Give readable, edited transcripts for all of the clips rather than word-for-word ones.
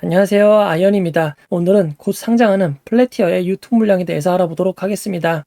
안녕하세요. 아이언입니다. 오늘은 곧 상장하는 플래티어의 유통 물량에 대해서 알아보도록 하겠습니다.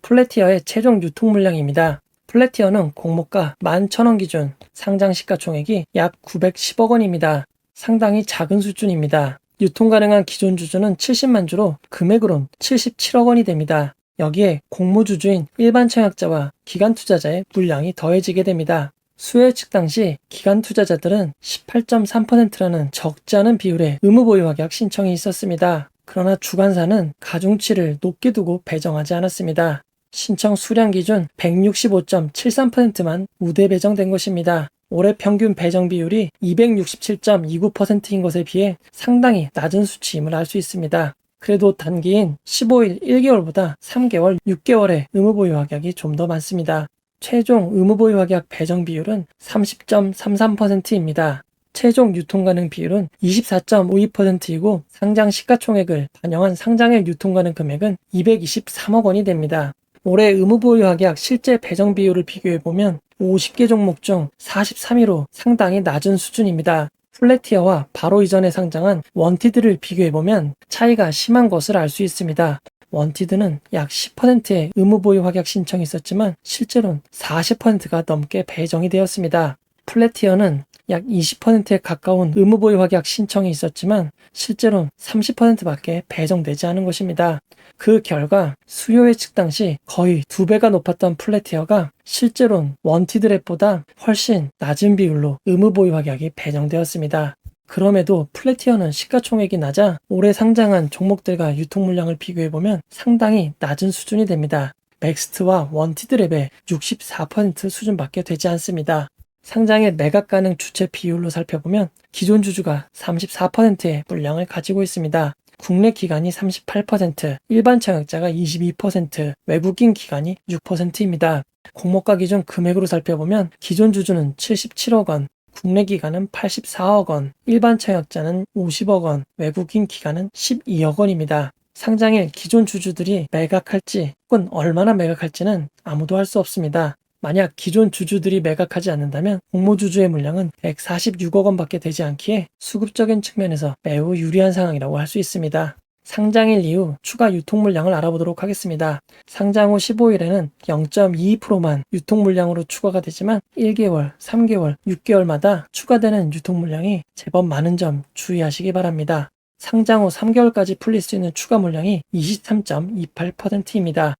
플래티어의 최종 유통 물량입니다. 플래티어는 공모가 11,000원 기준 상장 시가총액이 약 910억 원입니다. 상당히 작은 수준입니다. 유통 가능한 기존 주주는 70만 주로 금액으론 77억 원이 됩니다. 여기에 공모주주인 일반 청약자와 기관 투자자의 물량이 더해지게 됩니다. 수요 예측 당시 기관 투자자들은 18.3%라는 적지 않은 비율의 의무 보유 확약 신청이 있었습니다. 그러나 주관사는 가중치를 높게 두고 배정하지 않았습니다. 신청 수량 기준 165.73%만 우대 배정된 것입니다. 올해 평균 배정 비율이 267.29%인 것에 비해 상당히 낮은 수치임을 알 수 있습니다. 그래도 단기인 15일 1개월보다 3개월, 6개월의 의무 보유 확약이 좀 더 많습니다. 최종 의무보유 확약 배정 비율은 30.33%입니다. 최종 유통 가능 비율은 24.52%이고 상장 시가총액을 반영한 상장일 유통 가능 금액은 223억 원이 됩니다. 올해 의무보유 확약 실제 배정 비율을 비교해보면 50개 종목 중 43위로 상당히 낮은 수준입니다. 플래티어와 바로 이전에 상장한 원티드를 비교해보면 차이가 심한 것을 알 수 있습니다. 원티드는 약 10%의 의무보유 확약 신청이 있었지만 실제로는 40%가 넘게 배정이 되었습니다. 플래티어는 약 20%에 가까운 의무보유 확약 신청이 있었지만 실제로는 30%밖에 배정되지 않은 것입니다. 그 결과 수요 예측 당시 거의 2배가 높았던 플래티어가 실제로는 원티드랩보다 훨씬 낮은 비율로 의무보유 확약이 배정되었습니다. 그럼에도 플래티어는 시가총액이 낮아 올해 상장한 종목들과 유통 물량을 비교해보면 상당히 낮은 수준이 됩니다. 맥스트와 원티드랩의 64% 수준밖에 되지 않습니다. 상장의 매각 가능 주체 비율로 살펴보면 기존 주주가 34%의 물량을 가지고 있습니다. 국내 기관이 38%, 일반 청약자가 22%, 외국인 기관이 6%입니다. 공모가 기준 금액으로 살펴보면 기존 주주는 77억 원, 국내 기관은 84억 원, 일반 청약자는 50억 원, 외국인 기관은 12억 원입니다. 상장일 기존 주주들이 매각할지 혹은 얼마나 매각할지는 아무도 알 수 없습니다. 만약 기존 주주들이 매각하지 않는다면 공모주주의 물량은 146억 원밖에 되지 않기에 수급적인 측면에서 매우 유리한 상황이라고 할 수 있습니다. 상장일 이후 추가 유통 물량을 알아보도록 하겠습니다. 상장 후 15일에는 0.22%만 유통 물량으로 추가가 되지만 1개월, 3개월, 6개월마다 추가되는 유통 물량이 제법 많은 점 주의하시기 바랍니다. 상장 후 3개월까지 풀릴 수 있는 추가 물량이 23.28%입니다.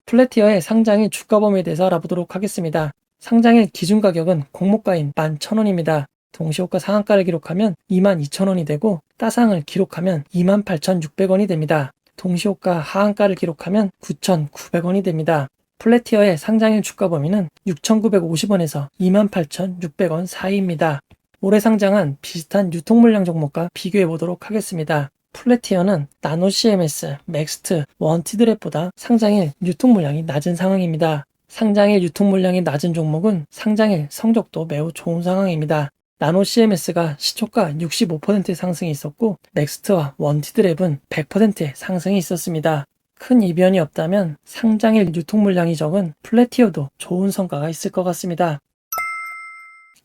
플래티어의 상장일 주가 범위에 대해서 알아보도록 하겠습니다. 상장일 기준 가격은 공모가인 11,000원입니다. 동시호가 상한가를 기록하면 22,000원이 되고 따상을 기록하면 28,600원이 됩니다. 동시호가 하한가를 기록하면 9,900원이 됩니다. 플래티어의 상장일 주가 범위는 6,950원에서 28,600원 사이입니다. 올해 상장한 비슷한 유통 물량 종목과 비교해 보도록 하겠습니다. 플래티어는 나노 CMS, 맥스트, 원티드랩보다 상장일 유통 물량이 낮은 상황입니다. 상장일 유통 물량이 낮은 종목은 상장일 성적도 매우 좋은 상황입니다. 나노 CMS가 시초가 65%의 상승이 있었고 맥스트와 원티드랩은 100%의 상승이 있었습니다. 큰 이변이 없다면 상장일 유통 물량이 적은 플래티어도 좋은 성과가 있을 것 같습니다.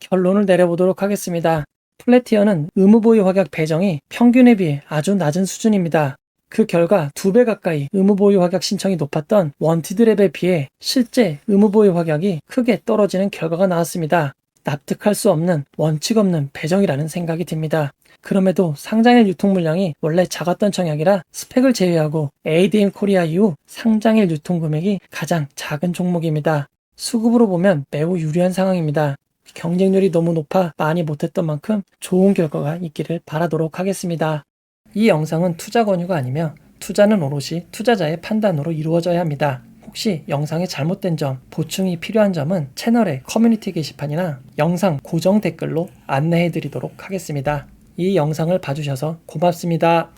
결론을 내려보도록 하겠습니다. 플래티어는 의무보유 확약 배정이 평균에 비해 아주 낮은 수준입니다. 그 결과 2배 가까이 의무보유 확약 신청이 높았던 원티드랩에 비해 실제 의무보유 확약이 크게 떨어지는 결과가 나왔습니다. 납득할 수 없는 원칙 없는 배정이라는 생각이 듭니다. 그럼에도 상장일 유통 물량이 원래 작았던 청약이라 스펙을 제외하고 ADM 코리아 이후 상장일 유통 금액이 가장 작은 종목입니다. 수급으로 보면 매우 유리한 상황입니다. 경쟁률이 너무 높아 많이 못했던 만큼 좋은 결과가 있기를 바라도록 하겠습니다. 이 영상은 투자 권유가 아니며 투자는 오롯이 투자자의 판단으로 이루어져야 합니다. 혹시 영상에 잘못된 점, 보충이 필요한 점은 채널의 커뮤니티 게시판이나 영상 고정 댓글로 안내해 드리도록 하겠습니다. 이 영상을 봐주셔서 고맙습니다.